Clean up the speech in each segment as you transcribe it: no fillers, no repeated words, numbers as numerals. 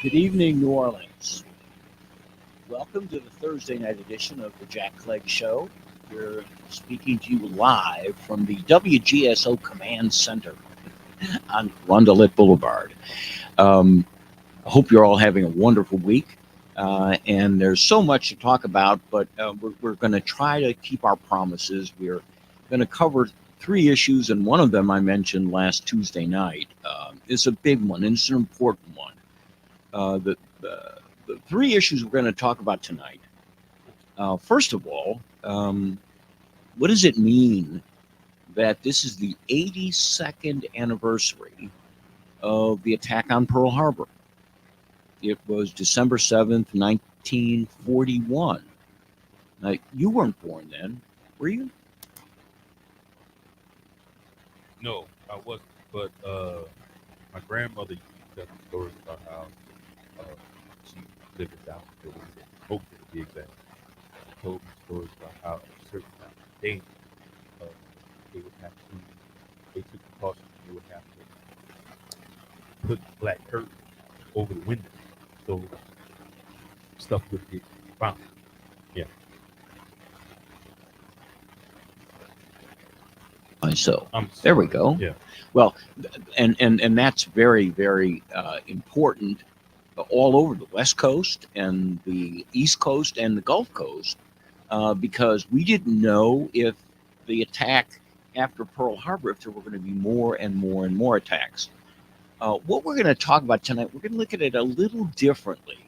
Good evening, New Orleans. Welcome to the Thursday night edition of the Jack Clegg Show. We're speaking to you live from the WGSO Command Center on Rondelet Boulevard. I hope you're all having a wonderful week. And there's so much to talk about, but we're going to try to keep our promises. We're going to cover three issues, and one of them I mentioned last Tuesday night. It's a big one, and it's an important one. The three issues we're going to talk about tonight. First of all, what does it mean that this is the 82nd anniversary of the attack on Pearl Harbor? It was December 7th, 1941. Now, you weren't born then, were you? No, I wasn't. But my grandmother used to tell me stories about how she lived in Dallas, Oakland to be exact. She told me stories about how at a certain time of the day uh, they would have to, they took the precaution, they would have to put black curtains over the windows so stuff would get found. Yeah. So I'm there we sorry. go. Yeah. Well, and that's very, very important all over the West Coast and the East Coast and the Gulf Coast, because we didn't know if the attack after Pearl Harbor, if there were going to be more and more and more attacks. What we're going to talk about tonight, we're going to look at it a little differently.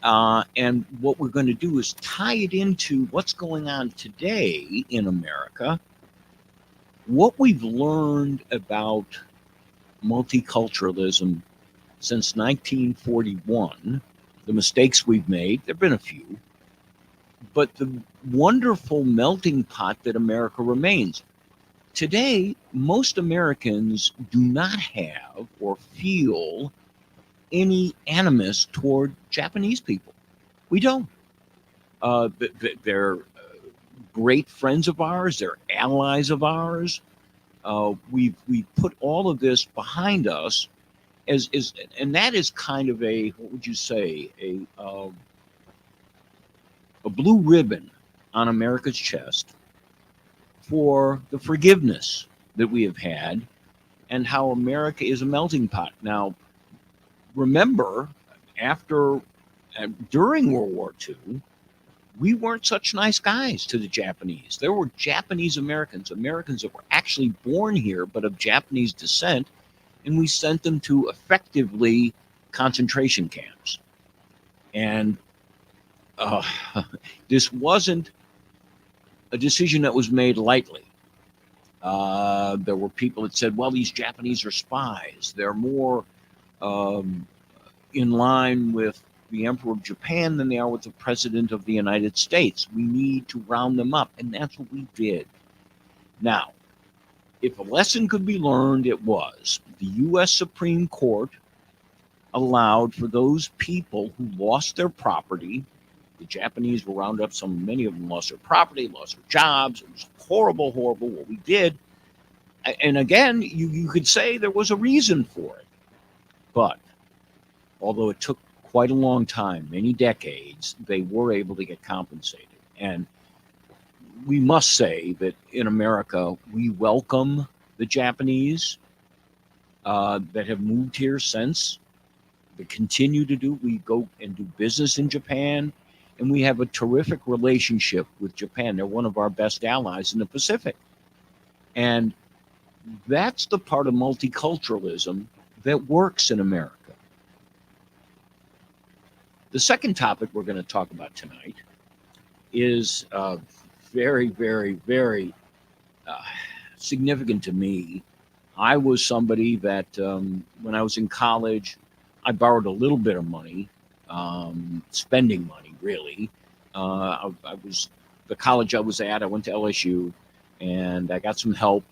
And what we're going to do is tie it into what's going on today in America, what we've learned about multiculturalism since 1941, the mistakes we've made, there have been a few, but the wonderful melting pot that America remains. Today, most Americans do not have or feel any animus toward Japanese people. We don't. They're great friends of ours, they're allies of ours. We've put all of this behind us and that is kind of a, what would you say, a blue ribbon on America's chest for the forgiveness that we have had and how America is a melting pot. Now, remember, during World War II, we weren't such nice guys to the Japanese. There were Japanese Americans, Americans that were actually born here but of Japanese descent, and we sent them to effectively concentration camps. And this wasn't a decision that was made lightly. There were people that said, well, these Japanese are spies. They're more in line with the Emperor of Japan than they are with the President of the United States. We need to round them up. And that's what we did. Now, if a lesson could be learned, it was the U.S. Supreme Court allowed for those people who lost their property. The Japanese were rounded up. Many of them lost their property, lost their jobs. It was horrible, horrible what we did. And again, you could say there was a reason for it. But although it took quite a long time, many decades, they were able to get compensated. And we must say that in America, we welcome the Japanese that have moved here since, that continue to do. We go and do business in Japan, and we have a terrific relationship with Japan. They're one of our best allies in the Pacific. And that's the part of multiculturalism that works in America. The second topic we're going to talk about tonight is very, very, very significant to me. I was somebody that when I was in college, I borrowed a little bit of money, spending money, really. I was the college I was at, I went to LSU, and I got some help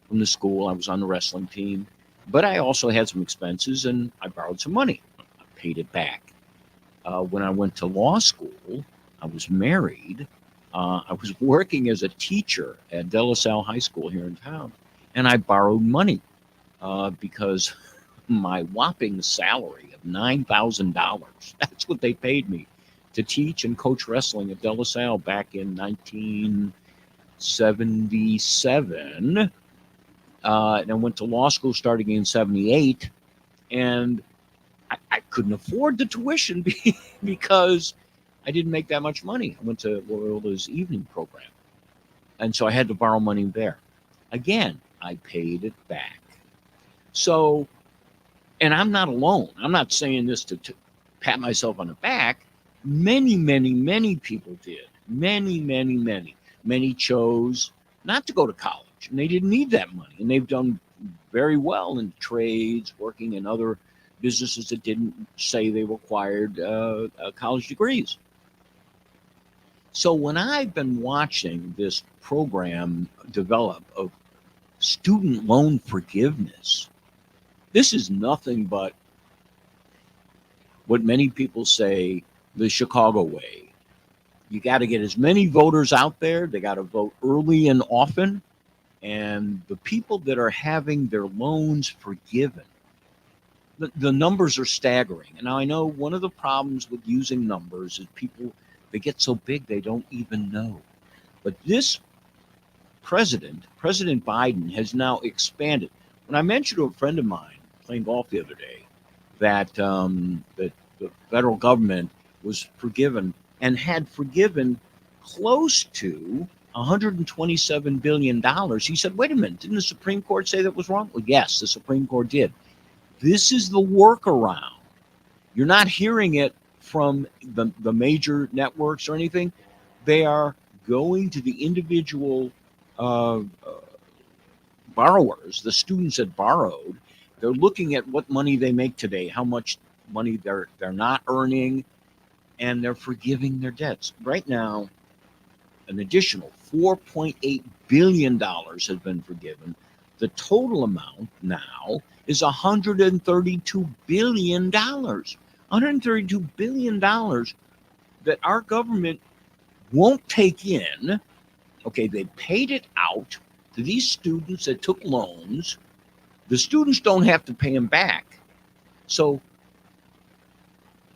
from the school. I was on the wrestling team, but I also had some expenses, and I borrowed some money. I paid it back. When I went to law school, I was married. I was working as a teacher at De La Salle High School here in town, and I borrowed money because my whopping salary of $9,000. That's what they paid me to teach and coach wrestling at De La Salle back in 1977. And I went to law school starting in 78. And I couldn't afford the tuition because I didn't make that much money. I went to Loyola's evening program. And so I had to borrow money there. Again, I paid it back. So, and I'm not alone. I'm not saying this to pat myself on the back. Many, many, many people did. Many, many, many. Many chose not to go to college, and they didn't need that money. And they've done very well in trades, working in other businesses that didn't say they required college degrees. So when I've been watching this program develop of student loan forgiveness, this is nothing but what many people say the Chicago way. You got to get as many voters out there. They got to vote early and often. And the people that are having their loans forgiven, the numbers are staggering. And now I know one of the problems with using numbers is people, they get so big they don't even know. But this President Biden, has now expanded. When I mentioned to a friend of mine playing golf the other day that that the federal government was forgiven and had forgiven close to $127 billion, he said, wait a minute, didn't the Supreme Court say that was wrong? Well, yes, the Supreme Court did. This is the workaround. You're not hearing it from the major networks or anything. They are going to the individual uh, borrowers, the students that borrowed. They're looking at what money they make today, how much money they're not earning, and they're forgiving their debts. Right now, an additional $4.8 billion has been forgiven. The total amount now is $132 billion. $132 billion that our government won't take in. Okay, they paid it out to these students that took loans. The students don't have to pay them back. So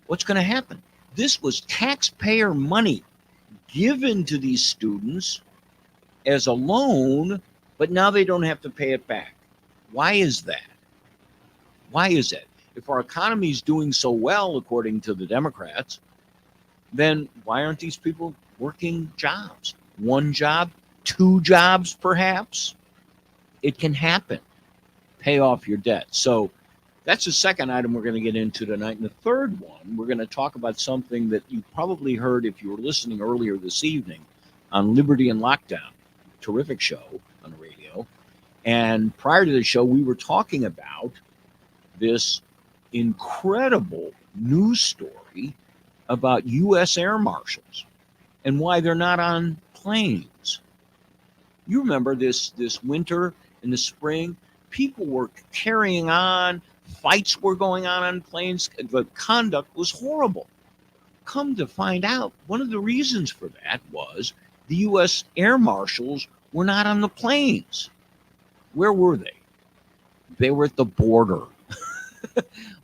what's going to happen? This was taxpayer money given to these students as a loan, but now they don't have to pay it back. Why is that? Why is that? If our economy is doing so well, according to the Democrats, then why aren't these people working jobs? One job, two jobs, perhaps? It can happen. Pay off your debt. So that's the second item we're going to get into tonight. And the third one, we're going to talk about something that you probably heard if you were listening earlier this evening on Liberty and Lockdown. Terrific show on the radio. And prior to the show, we were talking about this incredible news story about U.S. air marshals and why they're not on planes. You remember this winter and the spring, people were carrying on, fights were going on planes. The conduct was horrible. Come to find out, one of the reasons for that was the U.S. air marshals were not on the planes. Where were they? They were at the border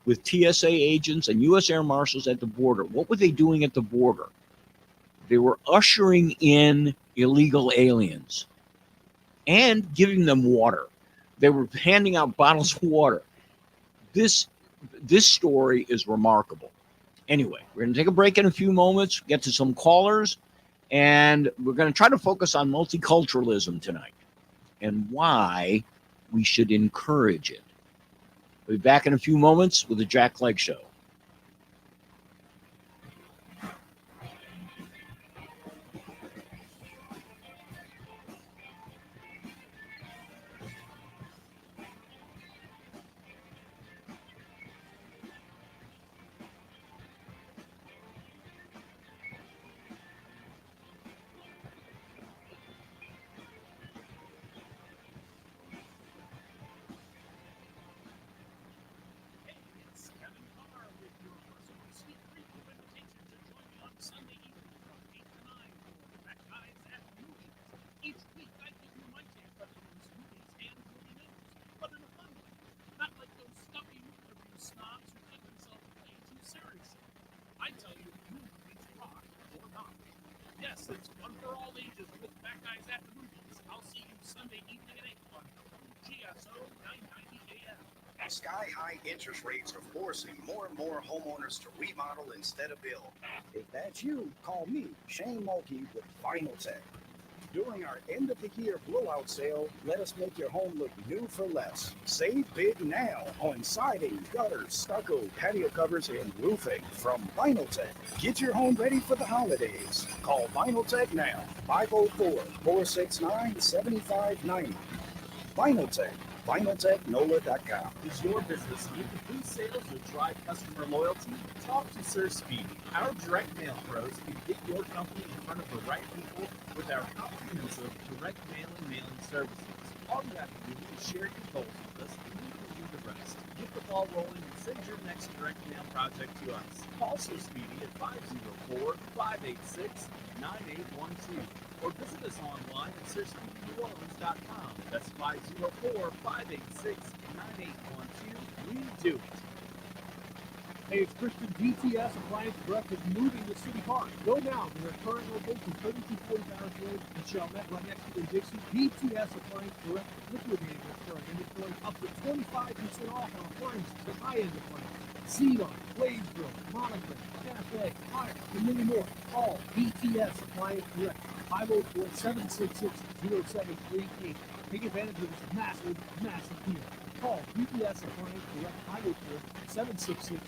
with TSA agents and U.S. air marshals at the border. What were they doing at the border? They were ushering in illegal aliens and giving them water. They were handing out bottles of water. This story is remarkable. Anyway, we're going to take a break in a few moments, get to some callers, and we're going to try to focus on multiculturalism tonight and why we should encourage it. We'll be back in a few moments with the Jack Clegg Show. Sky-high interest rates are forcing more and more homeowners to remodel instead of build. If that's you, call me, Shane Mulkey, with Vinyl Tech. During our end of the year blowout sale, let us make your home look new for less. Save big now on siding, gutters, stucco, patio covers, and roofing from Vinyl Tech. Get your home ready for the holidays. Call Vinyl Tech now, 504-469-7590. Vinyl Tech, vinyltechnola.com. Is your business need to boost sales or drive customer loyalty? Talk to Sir Speedy. Our direct mail pros can get your company in front of the right people with our comprehensive direct mailing services. All you have to do is share your goals with us, and we will do the rest. Get the ball rolling and send your next direct mail project to us. Call Sir Speedy at 504-586-9812 or visit us online at SirSpeedyNewOrleans.com. That's 504-586-9812. We do it. Hey, it's Christian. DTS Appliance Direct is moving to City Park. Go now to their current location, 3240 Barrett Road in Chalmette, right next to the Dixie. DTS Appliance Direct is liquidating their current inventory up to 25% off on appliances and high-end appliances. Xenon, Blaze-Grill, Monogram, Cafe, Fire, and many more. Call DTS Appliance Direct, 504-766-0738. Take advantage of this massive deal. Call DTS Appliance Direct, 504-766-0738.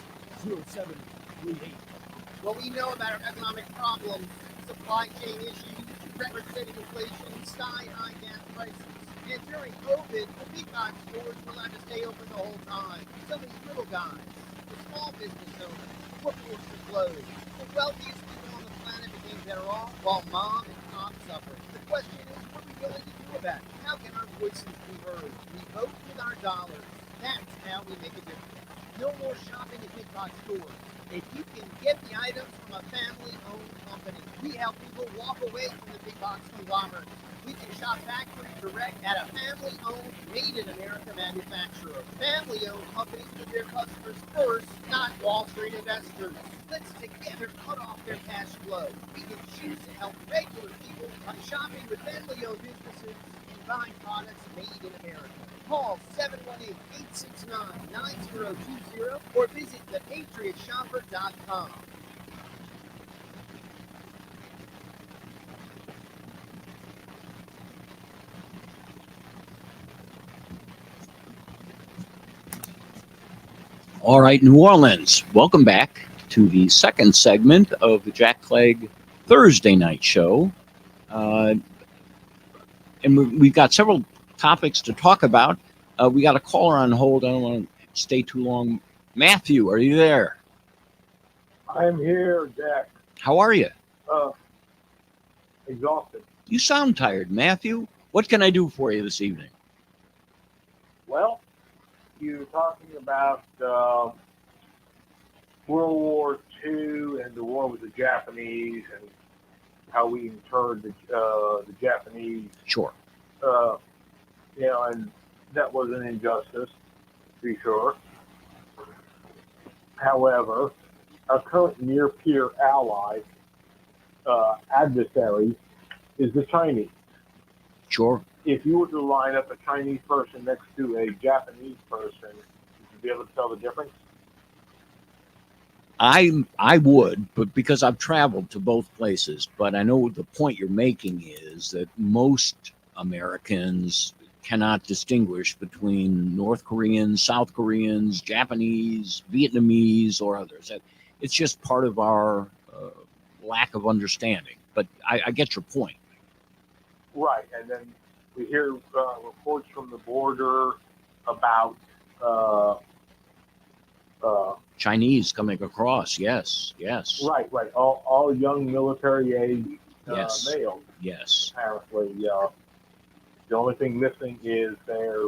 What we know about our economic problems, supply chain issues, record-setting inflation, sky-high gas prices. And during COVID, the big box stores were allowed to stay open the whole time. So these little guys, the small business owners, were forced to close. The wealthiest people on the planet became better off, while mom and pop suffered. The question is, what are we willing to do about it? How can our voices be heard? We vote with our dollars. That's how we make a difference. No more shopping at big box stores. If you can get the items from a family-owned company, we help people walk away from the big box conglomerates. We can shop factory direct at a family-owned, made-in-America manufacturer. Family-owned companies put their customers first, not Wall Street investors. Let's together cut off their cash flow. We can choose to help regular people by shopping with family-owned businesses and buying products made in America. Call 718-869-9020 or visit thepatriotshopper.com. All right, New Orleans, welcome back to the second segment of the Jack Clegg Thursday night show. And we've got several topics to talk about. We got a caller on hold. I don't want to stay too long. Matthew, are you there? I'm here, Jack. How are you? Exhausted. You sound tired, Matthew. What can I do for you this evening? Well, you're talking about World War II and the war with the Japanese and how we interred the Japanese. Sure. And that was an injustice, to be sure. However, our current near-peer ally, adversary, is the Chinese. Sure. If you were to line up a Chinese person next to a Japanese person, would you be able to tell the difference? I would, but because I've traveled to both places, but I know the point you're making is that most Americans cannot distinguish between North Koreans, South Koreans, Japanese, Vietnamese, or others. It's just part of our lack of understanding. But I get your point. Right, and then we hear reports from the border about Chinese coming across. Yes. Right. All young military age Yes. males. Yes. Apparently, the only thing missing is their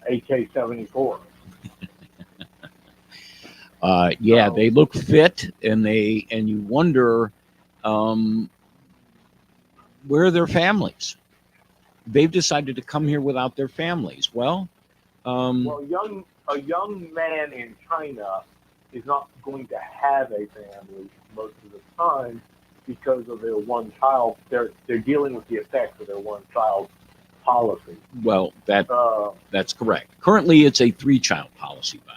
AK-74. They look fit, and you wonder where are their families. They've decided to come here without their families. Well, a young man in China is not going to have a family most of the time because of their one child. They're dealing with the effects of their one child policy. Well, Uh, that's correct. Currently, it's a 3-child policy, by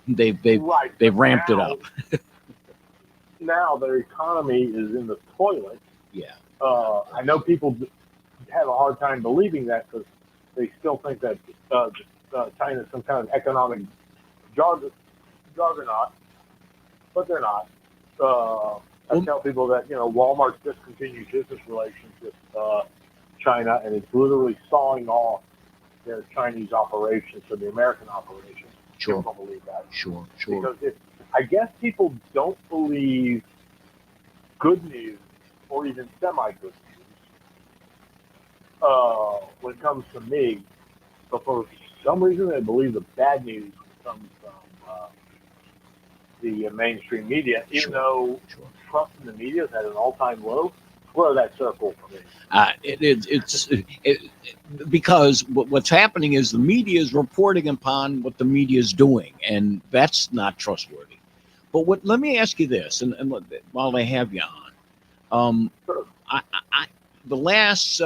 the way. right. They've but ramped it now- up. Now their economy is in the toilet. Yeah. I know people have a hard time believing that because they still think that China is some kind of economic juggernaut, but they're not. I tell people that Walmart's discontinued business relations with China, and it's literally sawing off their Chinese operations from the American operations. Sure. People don't believe that. Sure. Because I guess people don't believe good news or even semi-good news when it comes to me, but for some reason they believe the bad news comes from the mainstream media, even though trust in the media is at an all-time low. Square that circle for me. Because what's happening is the media is reporting upon what the media is doing, and that's not trustworthy. But let me ask you this, and while I have you on, the last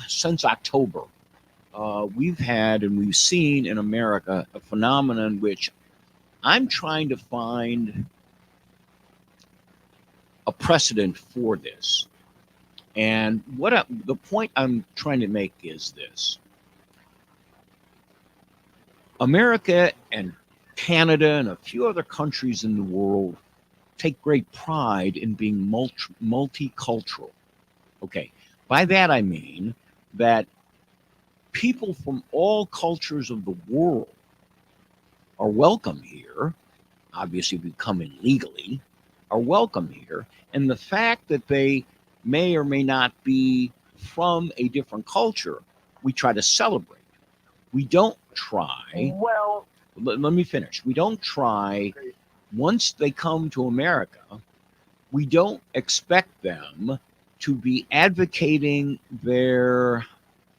since October, we've had and we've seen in America a phenomenon which I'm trying to find a precedent for this. And the point I'm trying to make is this: America and Canada and a few other countries in the world take great pride in being multicultural. Okay, by that I mean that people from all cultures of the world are welcome here. Obviously, we come in legally, are welcome here. And the fact that they may or may not be from a different culture, we try to celebrate. We don't try. Well, Let me finish. We don't try. Once they come to America, we don't expect them to be advocating their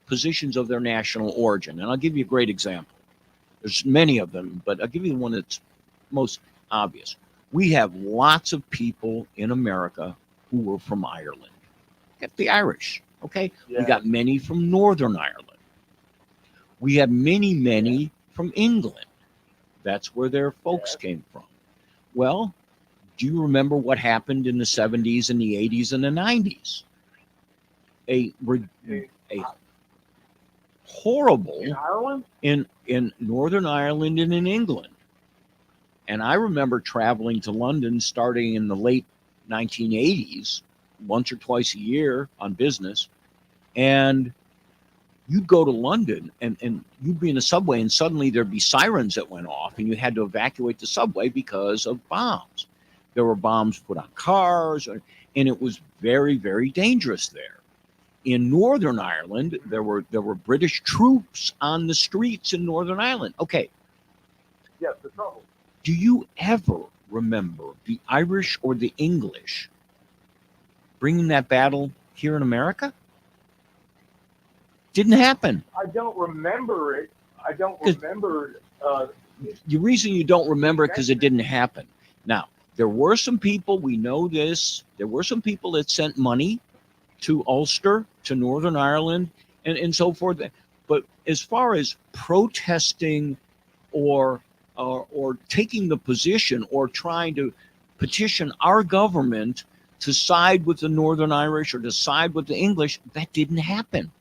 positions of their national origin. And I'll give you a great example. There's many of them, but I'll give you the one that's most obvious. We have lots of people in America who were from Ireland. Get the Irish, okay? Yeah. We got many from Northern Ireland. We have many from England. That's where their folks came from. Well, do you remember what happened in the 70s and the 80s and the 90s? A horrible in Ireland? in Northern Ireland and in England. And I remember traveling to London starting in the late 1980s, once or twice a year on business. And you'd go to London and you'd be in a subway and suddenly there'd be sirens that went off and you had to evacuate the subway because of bombs. There were bombs put on cars, and it was very, very dangerous there. In Northern Ireland, there were British troops on the streets in Northern Ireland. Okay. Yes, the trouble. Do you ever remember the Irish or the English bringing that battle here in America? Didn't happen. I don't remember it. I don't remember. The reason you don't remember it because it didn't happen. Now, there were some people, we know this, there were some people that sent money to Ulster, to Northern Ireland, and so forth. But as far as protesting or taking the position or trying to petition our government to side with the Northern Irish or to side with the English, that didn't happen.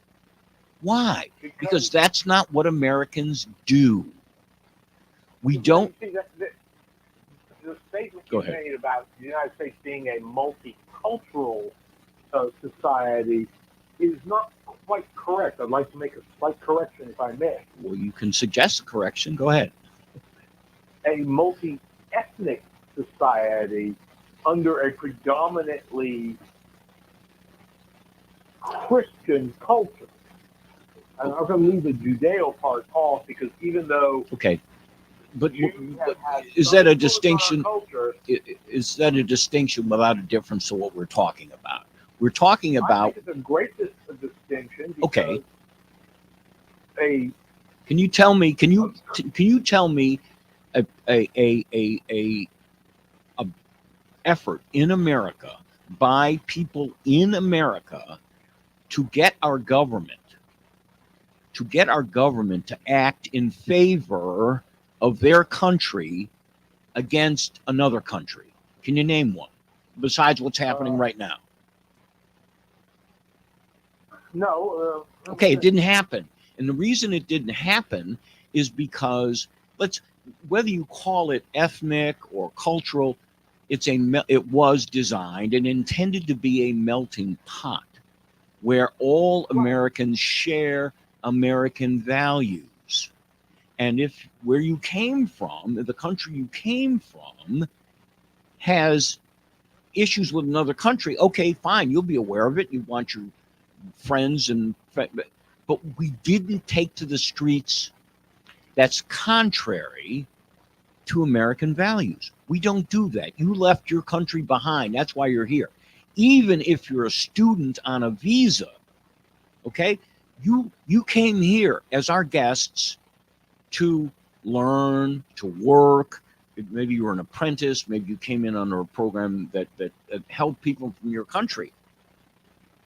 Why? Because that's not what Americans do. We don't. See, the statement Go you ahead. made about the United States being a multicultural society is not quite correct. I'd like to make a slight correction, if I may. Well, you can suggest a correction. Go ahead. A multi-ethnic society under a predominantly Christian culture. And I'm going to leave the Judeo part off because even though Okay. But Jews have had is some that a influence on our distinction? culture, Is that a distinction without a difference to what we're talking about? We're talking I about. think it's a great distinction. Because Okay. A Can you tell me? Can you tell me a effort in America by people in America to get our government to get our government to act in favor of their country against another country? Can you name one besides what's happening right now? No. Okay, it didn't happen. And the reason it didn't happen is because whether you call it ethnic or cultural, it was designed and intended to be a melting pot where all Americans share American values. And if where you came from, the country you came from, has issues with another country, okay, fine, you'll be aware of it. You want your friends but we didn't take to the streets that's contrary to American values. We don't do that. You left your country behind. That's why you're here. Even if you're a student on a visa, okay, you came here as our guests to learn, to work. Maybe you were an apprentice. Maybe you came in under a program that helped people from your country.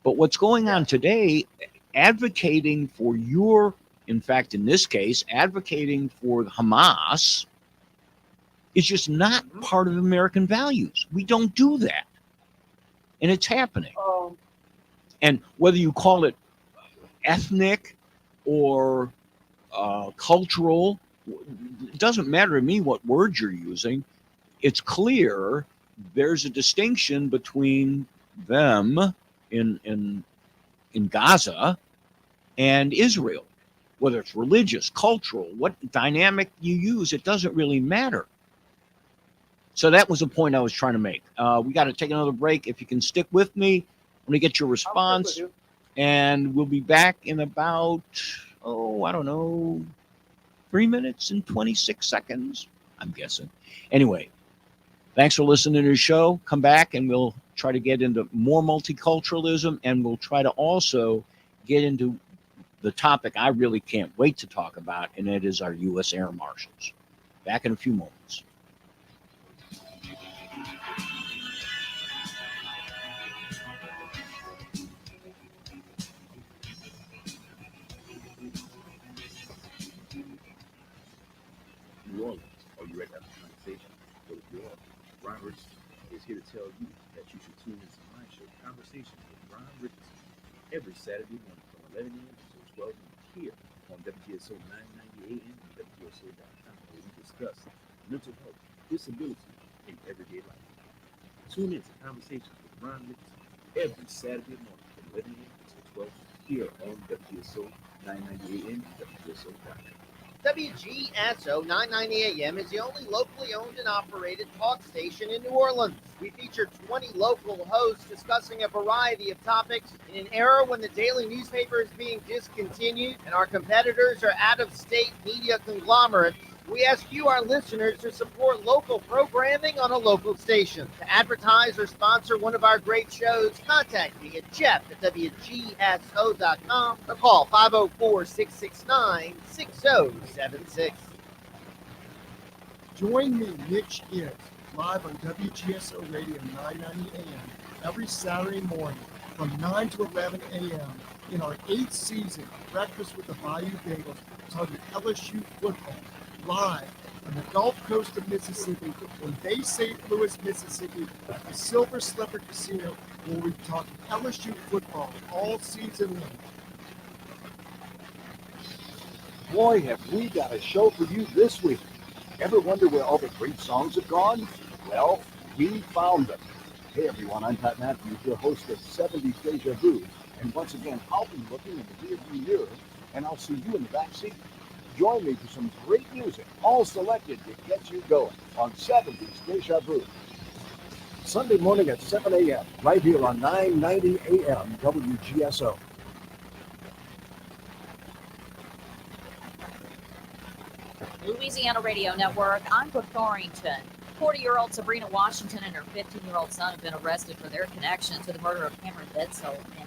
But what's going on today, advocating for in fact, in this case, advocating for Hamas is just not part of American values. We don't do that. And it's happening. And whether you call it ethnic or cultural, it doesn't matter to me what words you're using. It's clear there's a distinction between them in Gaza and Israel. Whether it's religious, cultural, what dynamic you use, it doesn't really matter. So that was the point I was trying to make. We got to take another break. If you can stick with me, I'm going to get your response. And we'll be back in about, 3 minutes and 26 seconds, I'm guessing. Anyway, thanks for listening to the show. Come back and we'll try to get into more multiculturalism, and we'll try to also get into the topic I really can't wait to talk about, and it is our U.S. Air Marshals. Back in a few moments. New Orleans, are you ready to have a conversation? Well, if you are, Ron Richardson is here to tell you that you should tune into my show, Conversations with Ron Richardson, every Saturday morning from 11 a.m. to 12 noon here on WGSO 990 AM and WGSO.com, where we discuss mental health, disability, and everyday life. Tune in to Conversations with Ron Richardson every Saturday morning from 11 a.m. to 12 noon here on WGSO 990 AM and WGSO.com. WGSO 990 AM is the only locally owned and operated talk station in New Orleans. We feature 20 local hosts discussing a variety of topics. In an era when the daily newspaper is being discontinued and our competitors are out-of-state media conglomerates, we ask you, our listeners, to support local programming on a local station. To advertise or sponsor one of our great shows, contact me at jeff@wgso.com or call 504-669-6076. Join me, Mitch Gibbs, live on WGSO Radio 990 AM every Saturday morning from 9 to 11 a.m. in our 8th season of Breakfast with the Bayou Bagels, talking LSU football, live on the Gulf Coast of Mississippi in Bay St. Louis, Mississippi at the Silver Slipper Casino, where we talk LSU football all season long. Boy, have we got a show for you this week. Ever wonder where all the great songs have gone? Well, we found them. Hey everyone, I'm Pat Matthews, your host of 70s Deja Vu. And once again, I'll be looking in the rearview mirror, and I'll see you in the back seat. Join me for some great music, all selected to get you going on 70s Deja Vu. Sunday morning at 7 a.m., right here on 990 AM WGSO. Louisiana Radio Network, I'm Brooke Thorrington. 40-year-old Sabrina Washington and her 15-year-old son have been arrested for their connection to the murder of Cameron Bedsole in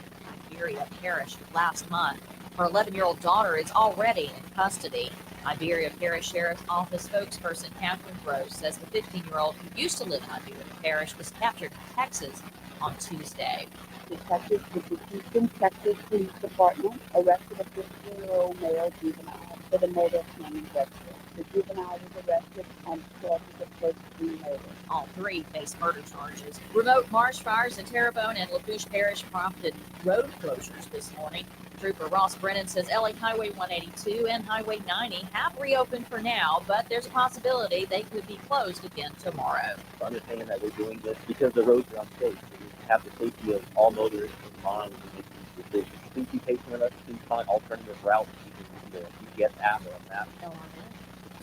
Iberia Parish last month. Her 11-year-old daughter is already in custody. Iberia Parish Sheriff's Office spokesperson Catherine Gross says the 15-year-old who used to live in Iberia Parish was captured in Texas on Tuesday. Detectives with the Houston, Texas Police Department arrested a 15-year-old male juvenile for the murder of Cameron Webster. The juvenile was arrested on charges of first-degree murder. All three face murder charges. Remote marsh fires in Terrebonne and LaFouche Parish prompted road closures this morning. Trooper Ross Brennan says LA Highway 182 and Highway 90 have reopened for now, but there's a possibility they could be closed again tomorrow. To understand that we're doing this because the roads are unsafe. We have the safety of all motorists in mind when making these decisions. Please be patient with us. Please find alternative routes using the GPS app or a map.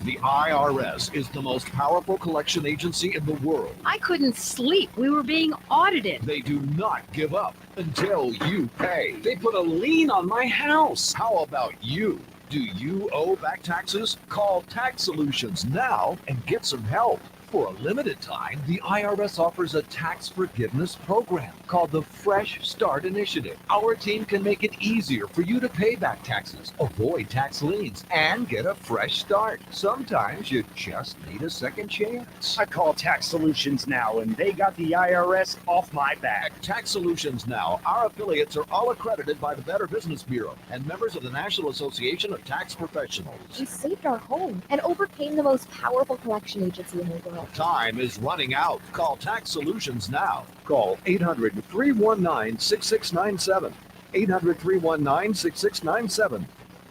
The IRS is the most powerful collection agency in the world. I couldn't sleep. We were being audited. They do not give up until you pay. They put a lien on my house. How about you? Do you owe back taxes? Call Tax Solutions now and get some help. For a limited time, the IRS offers a tax forgiveness program called the Fresh Start Initiative. Our team can make it easier for you to pay back taxes, avoid tax liens, and get a fresh start. Sometimes you just need a second chance. I call Tax Solutions now, and they got the IRS off my back. At Tax Solutions Now, our affiliates are all accredited by the Better Business Bureau and members of the National Association of Tax Professionals. We saved our home and overcame the most powerful collection agency in the world. Time is running out. Call Tax Solutions now. Call 800-319-6697. 800-319-6697.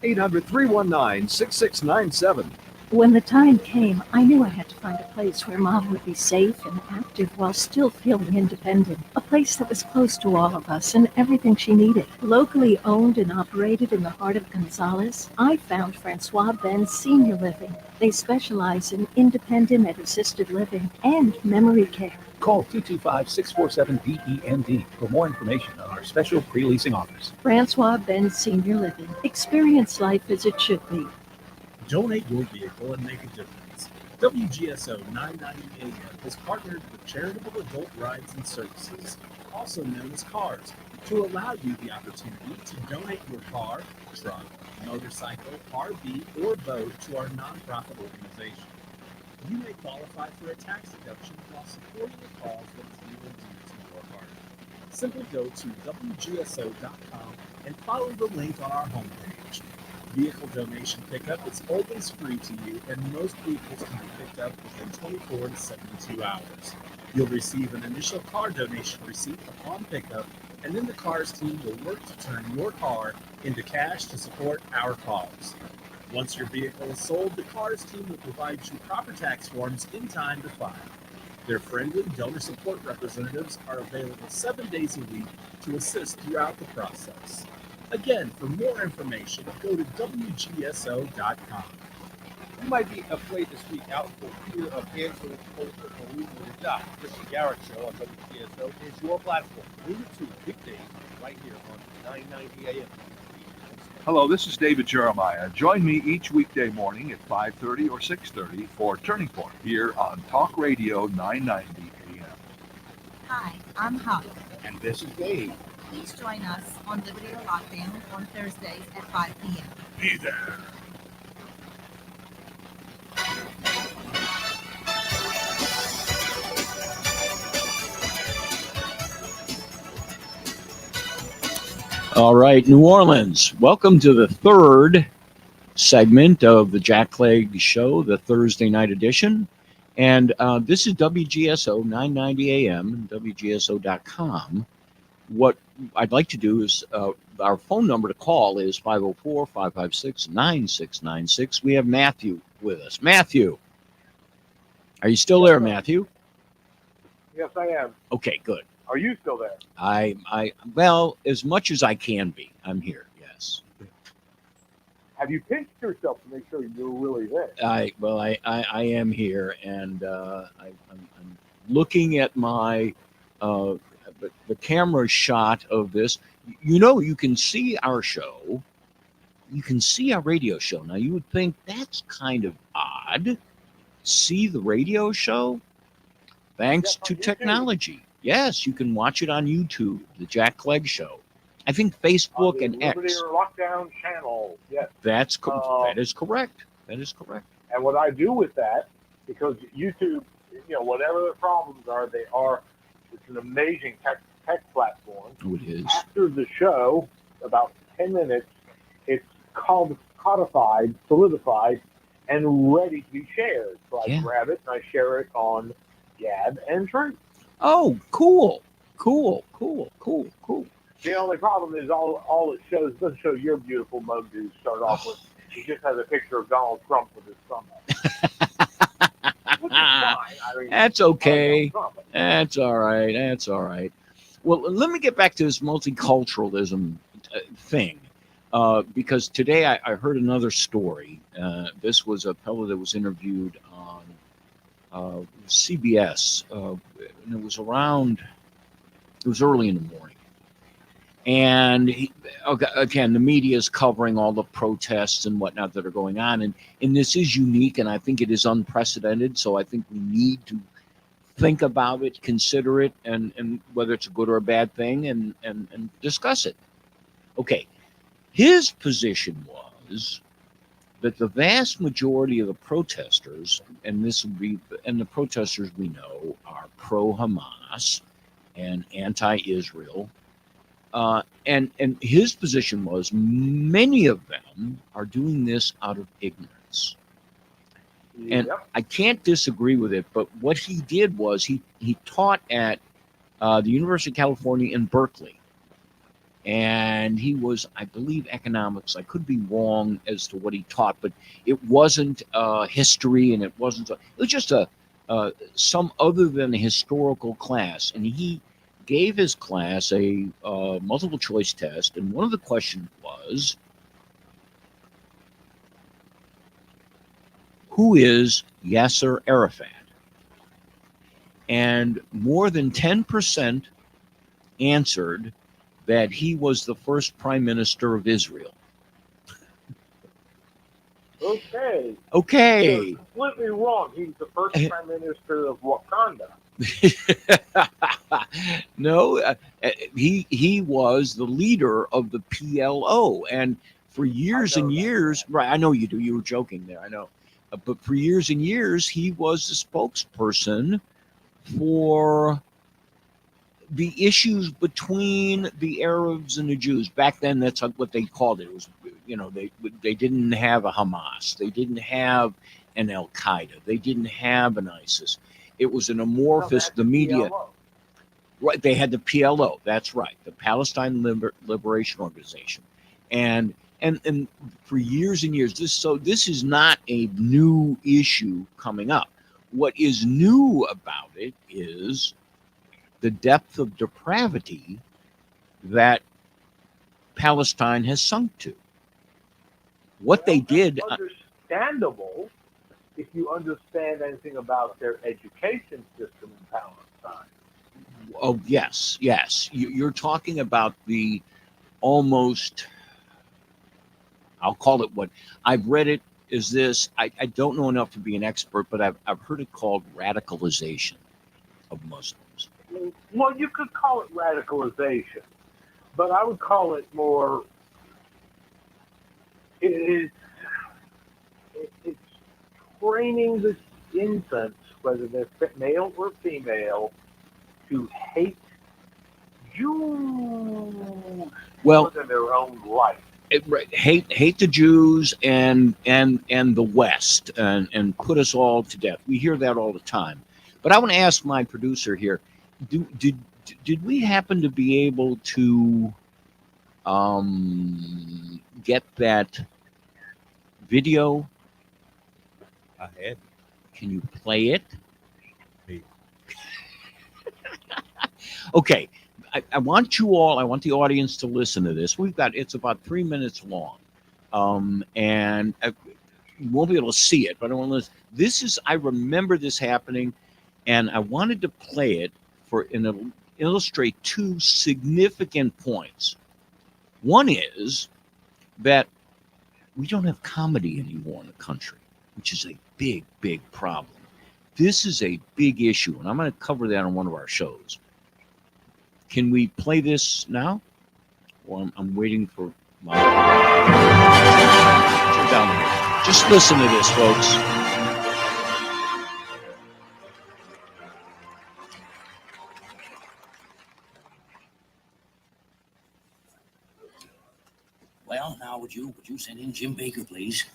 800-319-6697. When the time came, I knew I had to find a place where Mom would be safe and active while still feeling independent. A place that was close to all of us and everything she needed. Locally owned and operated in the heart of Gonzales, I found Francois Ben's Senior Living. They specialize in independent and assisted living and memory care. Call 225-647-BEND for more information on our special pre-leasing offers. Francois Ben's Senior Living. Experience life as it should be. Donate your vehicle and make a difference. WGSO 990 AM has partnered with Charitable Adult Rides and Services, also known as CARS, to allow you the opportunity to donate your car, truck, motorcycle, RV, or boat to our nonprofit organization. You may qualify for a tax deduction while supporting a cause that is near and dear to your heart. Simply go to WGSO.com and follow the link on our homepage. Vehicle donation pickup is always free to you, and most vehicles can be picked up within 24 to 72 hours. You'll receive an initial car donation receipt upon pickup, and then the CARS team will work to turn your car into cash to support our cause. Once your vehicle is sold, the CARS team will provide you proper tax forms in time to file. Their friendly donor support representatives are available 7 days a week to assist throughout the process. Again, for more information, go to WGSO.com. You might be afraid to speak out for fear of answering or losing your job. Christian Garrett Show on WGSO is your platform. Move it to weekdays right here on 990 AM. Hello, this is David Jeremiah. Join me each weekday morning at 5:30 or 6:30 for Turning Point here on Talk Radio 990 AM. Hi, I'm Holly. And this is Dave. Please join us on Liberty or Lockdown on Thursdays at 5 p.m. Be there. All right, New Orleans, welcome to the third segment of the Jack Clegg Show, the Thursday night edition. And this is WGSO 990 AM and WGSO.com. What I'd like to do is our phone number to call is 504-556-9696. We have Matthew with us. Matthew, are you still there, Matthew? Yes, I am. Okay, good. Are you still there? Well, as much as I can be. I'm here, yes. Have you pinched yourself to make sure you're really there? I am here, and I'm looking at my the camera shot of this. You know, you can see our show. You can see our radio show. Now, you would think that's kind of odd. See the radio show? Thanks to technology. Yes, you can watch it on YouTube, the Jack Clegg Show. I think Facebook and Liberty X. or Lockdown channel. Yes. That is correct. That is correct. And what I do with that, because YouTube, whatever the problems are, it's an amazing tech platform. Oh, it is. After the show, about 10 minutes, it's codified, solidified, and ready to be shared. So I grab it and I share it on Gab and Truth. Oh, cool. Cool. The only problem is all it shows doesn't show your beautiful mug to start off with. It just has a picture of Donald Trump with his thumb up. Which is fine. I mean, That's okay. That's all right. That's all right. Well, let me get back to this multiculturalism thing. Because today I heard another story. This was a fellow that was interviewed on CBS. And it was early in the morning. And again, the media is covering all the protests and whatnot that are going on. And this is unique, and I think it is unprecedented. So I think we need to think about it, consider it, and whether it's a good or a bad thing, and discuss it. Okay. His position was that the vast majority of the protesters, and the protesters we know are pro-Hamas and anti-Israel, and his position was many of them are doing this out of ignorance. And I can't disagree with it, but what he did was he taught at the University of California in Berkeley. And he was, I believe, economics. I could be wrong as to what he taught, but it wasn't history, and it was just some other than a historical class. And he gave his class a multiple choice test, and one of the questions was, who is Yasser Arafat? And more than 10% answered that he was the first prime minister of Israel. Okay. Okay. You're completely wrong. He's the first prime minister of Wakanda. No, he was the leader of the PLO, and for years and years, right? I know you do. You were joking there. I know, but for years and years, he was the spokesperson for the issues between the Arabs and the Jews. Back then, that's what they called it. It was, they didn't have a Hamas. They didn't have an Al Qaeda. They didn't have an ISIS. It was an amorphous, the media. PLO. Right, they had the PLO. That's right, the Palestine Liberation Organization, and for years and years. This is not a new issue coming up. What is new about it is the depth of depravity that Palestine has sunk to. What they did. Understandable if you understand anything about their education system in Palestine. Oh, yes. You're talking about the almost, I'll call it what I've read it is this. I don't know enough to be an expert, but I've heard it called radicalization of Muslims. Well, you could call it radicalization, but I would call it more. It's training the infants, whether they're male or female, to hate Jews more than their own life. Hate the Jews and the West and put us all to death. We hear that all the time. But I want to ask my producer here: Did we happen to be able to get that video? I had. Can you play it? Hey. Okay. I want the audience to listen to this. It's about 3 minutes long. And you won't be able to see it, but I want to I remember this happening, and I wanted to play it and illustrate two significant points. One is that we don't have comedy anymore in the country, which is a big, big problem. This is a big issue, and I'm going to cover that on one of our shows. Can we play this now? Well, I'm waiting for my... Turn down here. Just listen to this, folks. would you send in Jim Baker, please?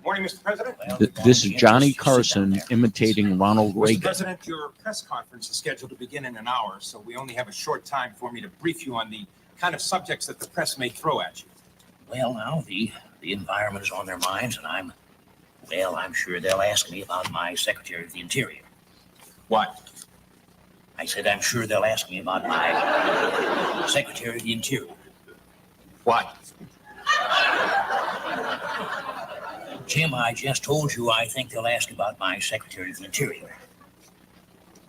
Morning, Mr. President. This is Johnny Carson imitating Ronald Mr. Reagan. President, your press conference is scheduled to begin in an hour, so we only have a short time for me to brief you on the kind of subjects that the press may throw at you. Well, now, the environment is on their minds, and I'm sure they'll ask me about my Secretary of the Interior. What? I said I'm sure they'll ask me about my Secretary of the Interior. What? Jim, I just told you I think they'll ask about my Secretary of the Interior.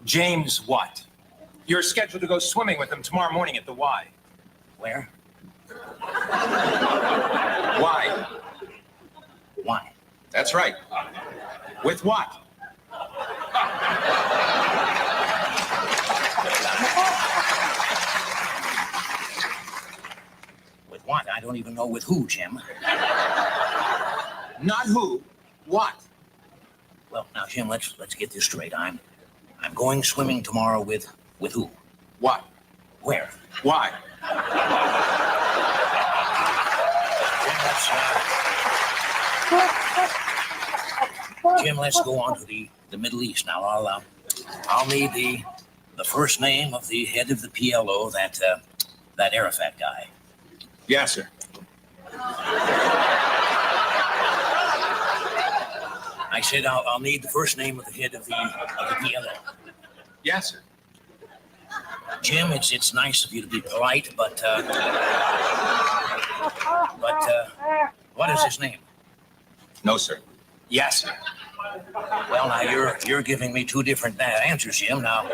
James what? You're scheduled to go swimming with him tomorrow morning at the Y. Where? Why? Why? That's right. With what? With what? I don't even know with who, Jim. Not who. What? Well, now, Jim, let's get this straight. I'm going swimming tomorrow with who? What? Where? Why? Jim, let's go on to the Middle East now. I'll need the first name of the head of the PLO, that Arafat guy. Yes, sir. I said I'll need the first name of the head of the PLO. Yes, sir. Jim, it's nice of you to be polite, but what is his name? No, sir. Yes, sir. Well, now you're giving me two different answers, Jim. Now,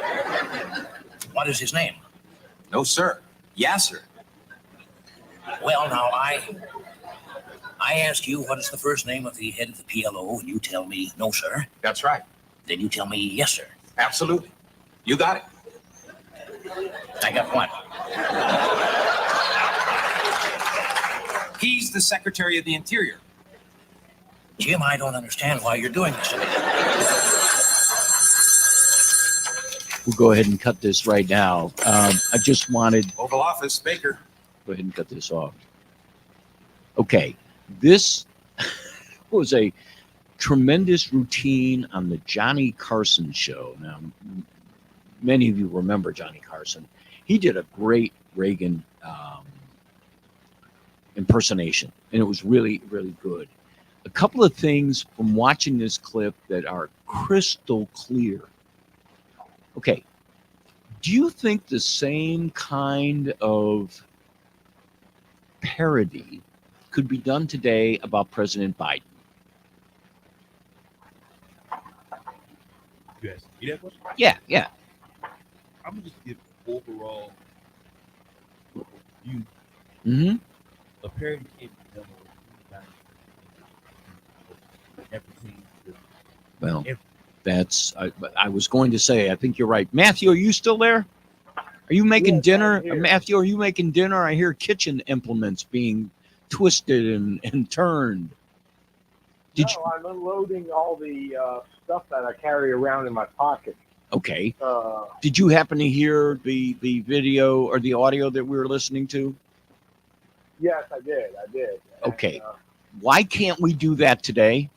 what is his name? No, sir. Yes, sir. Well, now I ask you what is the first name of the head of the PLO, and you tell me no, sir. That's right. Then you tell me yes, sir. Absolutely. You got it. I got what? He's the Secretary of the Interior. Jim, I don't understand why you're doing this. We'll go ahead and cut this right now. I just wanted. Oval Office, Baker. Go ahead and cut this off. Okay, this was a tremendous routine on the Johnny Carson show. Now, many of you remember Johnny Carson. He did a great Reagan impersonation, and it was really, really good. A couple of things from watching this clip that are crystal clear. Okay, do you think the same kind of parody could be done today about President Biden? You asked me that question? Yeah. I'm gonna just give overall view. Mm-hmm. A parody can't be done on everything. Well, that's. I was going to say. I think you're right, Matthew. Are you still there? Are you making dinner, Matthew? Are you making dinner? I hear kitchen implements being twisted and turned. I'm unloading all the stuff that I carry around in my pocket. Okay. Did you happen to hear the video or the audio that we were listening to? Yes, I did. Okay. Why can't we do that today?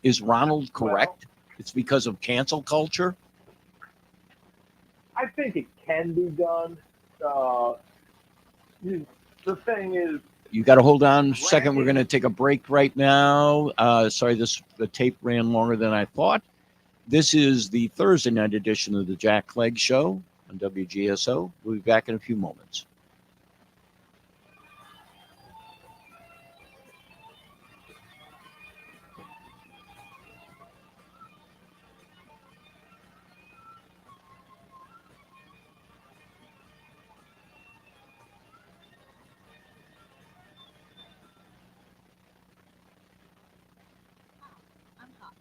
Is Ronald correct? It's because of cancel culture? I think it can be done. The thing is, You got to hold on a second. We're going to take a break right now. Sorry, the tape ran longer than I thought. This is the Thursday night edition of the Jack Clegg Show on WGSO. We'll be back in a few moments. I'm Hop,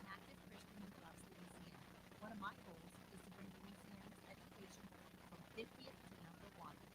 an active Christian who loves Louisiana. One of my goals is to bring Louisiana's education from 50th to #1.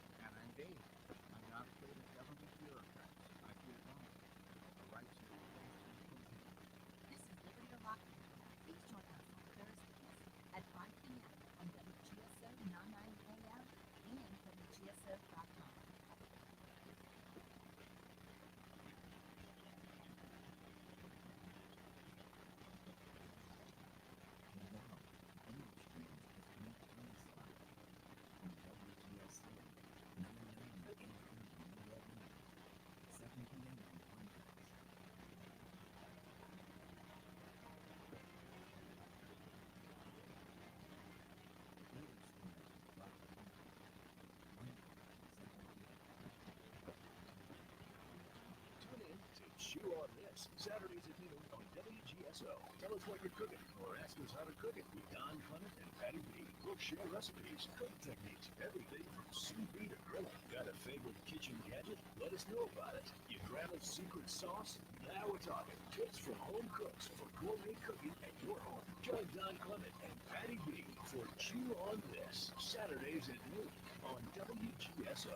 Tell us what you're cooking or ask us how to cook it with Don Clement and Patty B. We'll share recipes, cooking techniques, everything from sous vide to grilling. Got a favorite kitchen gadget? Let us know about it. Your grandma's secret sauce? Now we're talking. Tips from home cooks for gourmet cooking at your home. Join Don Clement and Patty B for Chew on This, Saturdays at noon on WGSO.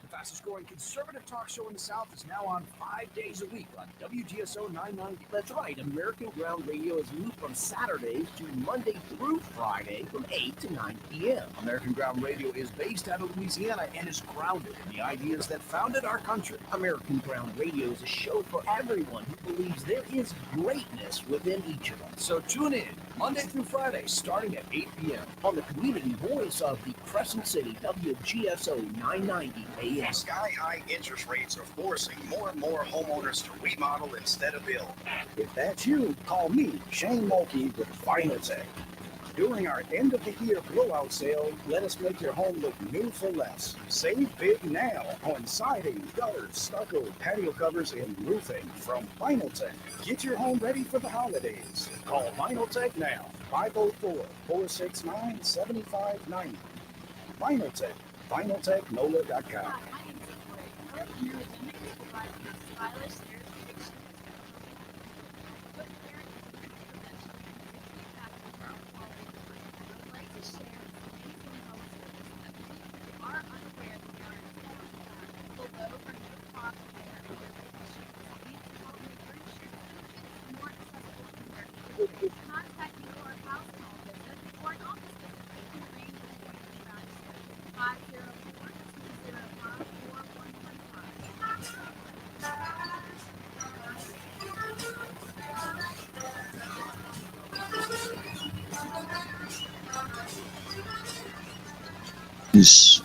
The fastest growing conservative talk show in the South is now on 5 days a week on WGSO 990. That's right, American Ground Radio is moved from Saturdays to Monday through Friday from 8 to 9 p.m. American Ground Radio is based out of Louisiana and is grounded in the ideas that founded our country. American Ground Radio is a show for everyone who believes there is greatness within each of us. So tune in Monday through Friday starting at 8 p.m. on the community voice of the Crescent City, WGSO 990 AM. Sky high interest rates are forcing more and more homeowners to remodel instead of build. If that's you, call me, Shane Mulkey with Final Tech. During our end of the year blowout sale, let us make your home look new for less. Save big now on siding, gutters, stucco, patio covers, and roofing from Final Tech. Get your home ready for the holidays. Call Final Tech now, 504-469-7590. Final Tech, finaltechnola.com.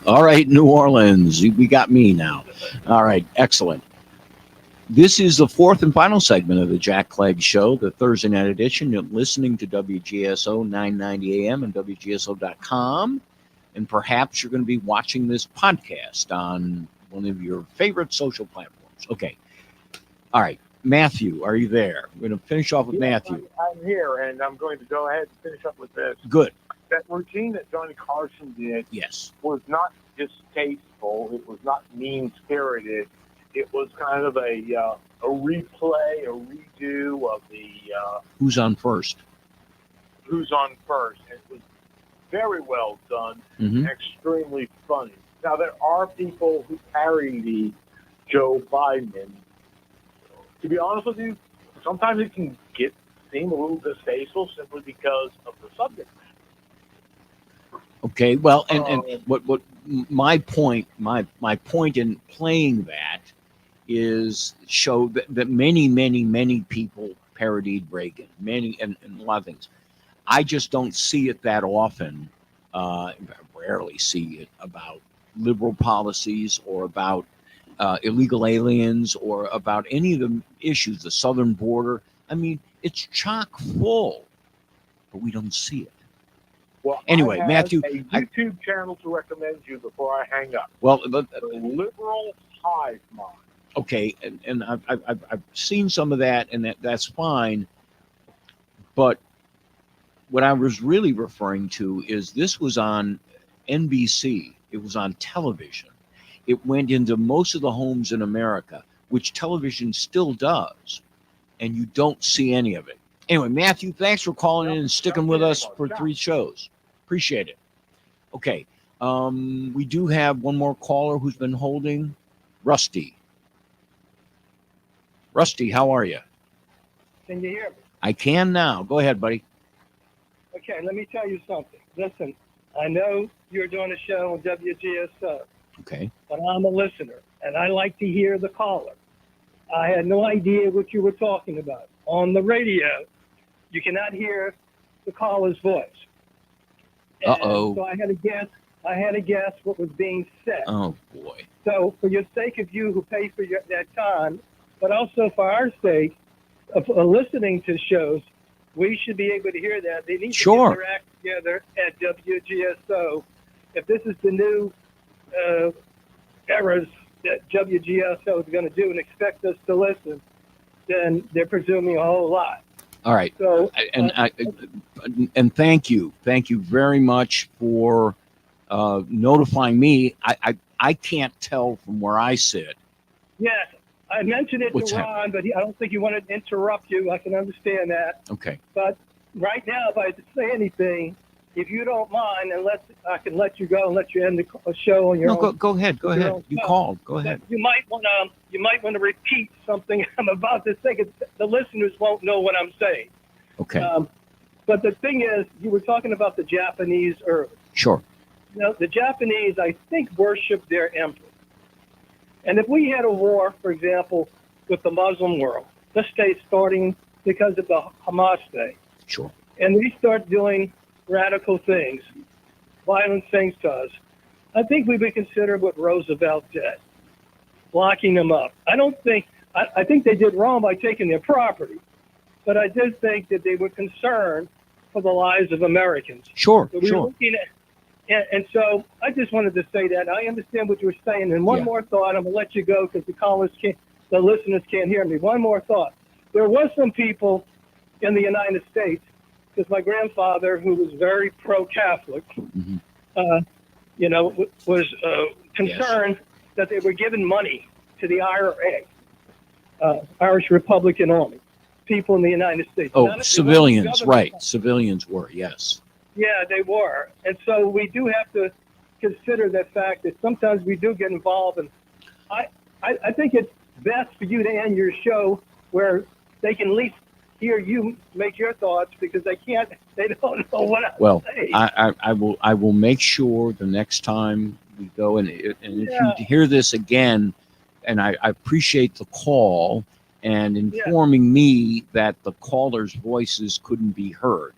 All right, New Orleans. We got me now. All right, excellent. This is the fourth and final segment of the Jack Clegg Show, the Thursday night edition. You're listening to WGSO 990 AM and WGSO.com. And perhaps you're going to be watching this podcast on one of your favorite social platforms. Okay. All right. Matthew, are you there? We're going to finish off with Matthew. I'm here, and I'm going to go ahead and finish up with this. Good. That routine that Johnny Carson did Yes. was not distasteful. It was not mean-spirited. It was kind of a replay, a redo of the Who's on first? Who's on First. It was very well done, extremely funny. Now, there are people who parody the Joe Biden. To be honest with you, sometimes it can seem a little distasteful simply because of the subject. Okay, well, and what my point in playing that is show that many people parodied Reagan, and a lot of things. I just don't see it that often. Rarely see it about liberal policies or about illegal aliens or about any of the issues, the southern border. I mean, it's chock full, but we don't see it. Well, anyway, I have Matthew, a YouTube channel to recommend you before I hang up. Well, the Liberal Hive Mind. Okay, and I've seen some of that, and that's fine. But what I was really referring to is this was on NBC. It was on television. It went into most of the homes in America, which television still does, and you don't see any of it. Anyway, Matthew, thanks for calling in and sticking with us for 3 shows. Appreciate it. Okay, we do have one more caller who's been holding, Rusty. Rusty, how are you? Can you hear me? I can now. Go ahead, buddy. Okay, let me tell you something. Listen, I know you're doing a show on WGSO, Okay. but I'm a listener, and I like to hear the caller. I had no idea what you were talking about. On the radio, you cannot hear the caller's voice. Uh-oh. So I had to guess what was being said. Oh, boy. So for your sake of you who pay for that time, but also for our sake of listening to shows, we should be able to hear that. They need to get their act together at WGSO. If this is the new eras that WGSO is going to do and expect us to listen, then they're presuming a whole lot. All right. So, And thank you very much for notifying me. I can't tell from where I sit. yes, I mentioned it What's to Ron, but I don't think he wanted to interrupt you. I can understand that. Okay. But right now, if I had to say anything, if you don't mind, unless I can let you go and let you end the show on your No, own. go ahead. Go your ahead. own You stuff. called. Go ahead. You might want to repeat something I'm about to say, 'cause the listeners won't know what I'm saying. Okay. But the thing is, you were talking about the Japanese earlier. Sure. You know, the Japanese, I think, worship their emperor. And if we had a war, for example, with the Muslim world, let's say starting because of the Hamas thing, Sure. and we start doing radical things, violent things to us, I think we would consider what Roosevelt did, locking them up. I think they did wrong by taking their property, but I did think that they were concerned for the lives of Americans. Sure. So we were Sure. looking at, and so I just wanted to say that. I understand what you were saying. And one Yeah. more thought, I'm going to let you go because the listeners can't hear me. One more thought. There was some people in the United States, because my grandfather, who was very pro-Catholic, was concerned that they were giving money to the IRA, Irish Republican Army, people in the United States. Oh, None of- it civilians, wasn't right? government. Civilians were, yes. Yeah, they were. And so we do have to consider that fact that sometimes we do get involved. And I think it's best for you to end your show where they can at least hear you make your thoughts, because they don't know what I'm Well, saying. I will make sure the next time we go, and if Yeah. you hear this again, and I appreciate the call and informing me that the callers' voices couldn't be heard.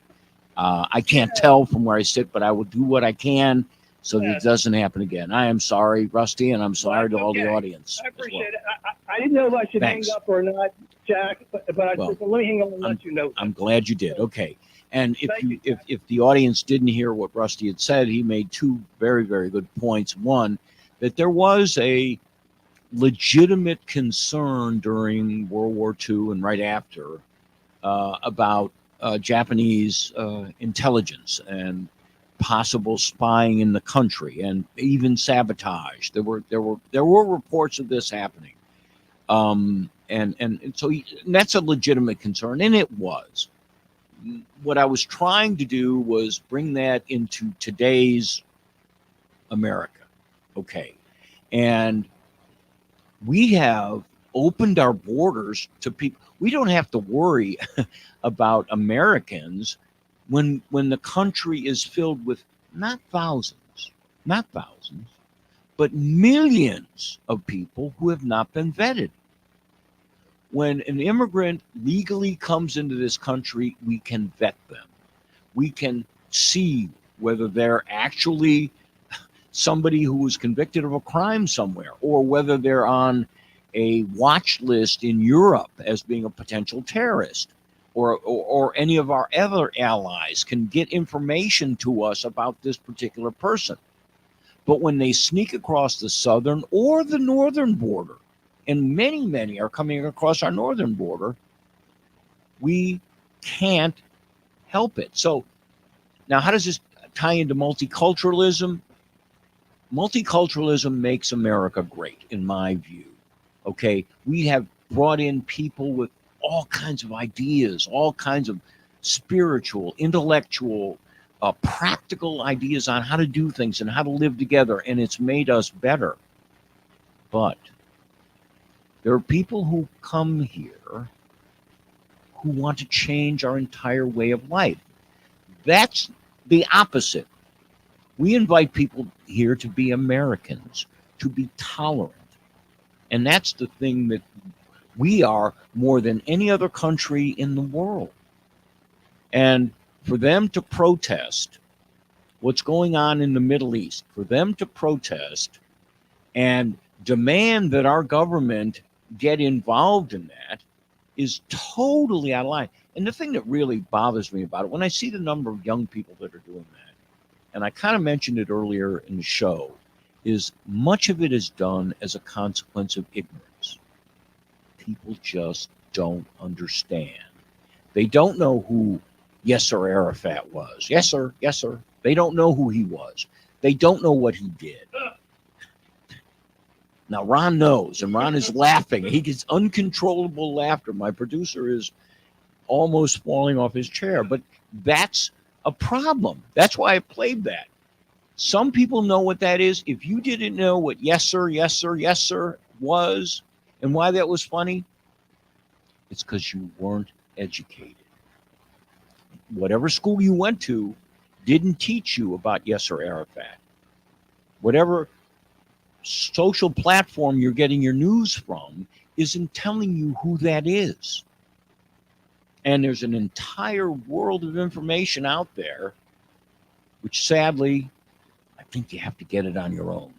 I can't tell from where I sit, but I will do what I can so that it doesn't happen again. I am sorry, Rusty, and I'm sorry to all the audience. I appreciate it. I didn't know if I should Thanks. hang up or not, Jack, but I Well, said, well, let me hang on and let you know. I'm glad you did. Okay. And if the audience didn't hear what Rusty had said, he made two very, very good points. One, that there was a legitimate concern during World War II and right after about Japanese intelligence and possible spying in the country and even sabotage. There were reports of this happening. And so that's a legitimate concern, and it was. What I was trying to do was bring that into today's America. Okay. And we have opened our borders to people. We don't have to worry about Americans when the country is filled with not thousands, but millions of people who have not been vetted. When an immigrant legally comes into this country, we can vet them. We can see whether they're actually somebody who was convicted of a crime somewhere, or whether they're on a watch list in Europe as being a potential terrorist, or any of our other allies can get information to us about this particular person. But when they sneak across the southern or the northern border, and many are coming across our northern border, we can't help it. So now, how does this tie into multiculturalism? Multiculturalism makes America great, in my view. Okay, we have brought in people with all kinds of ideas, all kinds of spiritual, intellectual, practical ideas on how to do things and how to live together, and it's made us better. But there are people who come here who want to change our entire way of life. That's the opposite. We invite people here to be Americans, to be tolerant. And that's the thing that we are more than any other country in the world. And for them to protest what's going on in the Middle East, for them to protest and demand that our government get involved in that, is totally out of line. And the thing that really bothers me about it, when I see the number of young people that are doing that, and I kind of mentioned it earlier in the show, is much of it is done as a consequence of ignorance. People just don't understand. They don't know who Yasser Arafat was. Yes, sir. Yes, sir. They don't know who he was. They don't know what he did. Now, Ron knows, and Ron is laughing. He gets uncontrollable laughter. My producer is almost falling off his chair, but that's a problem. That's why I played that. Some people know what that is. If you didn't know what yes, sir, yes, sir, yes, sir was and why that was funny, it's because you weren't educated. Whatever school you went to didn't teach you about Yasser Arafat. Whatever social platform you're getting your news from isn't telling you who that is. And there's an entire world of information out there, which sadly, I think you have to get it on your own.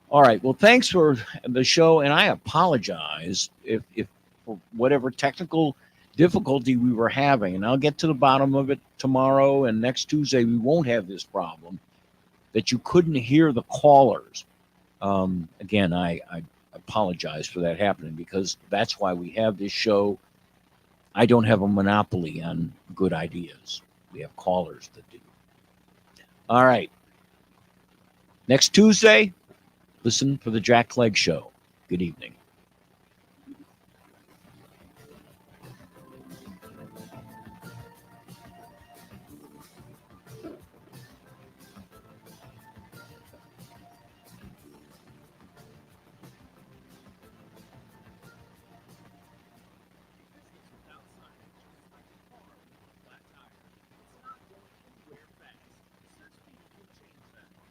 All right. Well, thanks for the show. And I apologize if for whatever technical difficulty we were having. And I'll get to the bottom of it tomorrow. And next Tuesday, we won't have this problem that you couldn't hear the callers. Again, I apologize for that happening because that's why we have this show. I don't have a monopoly on good ideas. We have callers that do. All right. Next Tuesday, listen for the Jack Clegg Show. Good evening.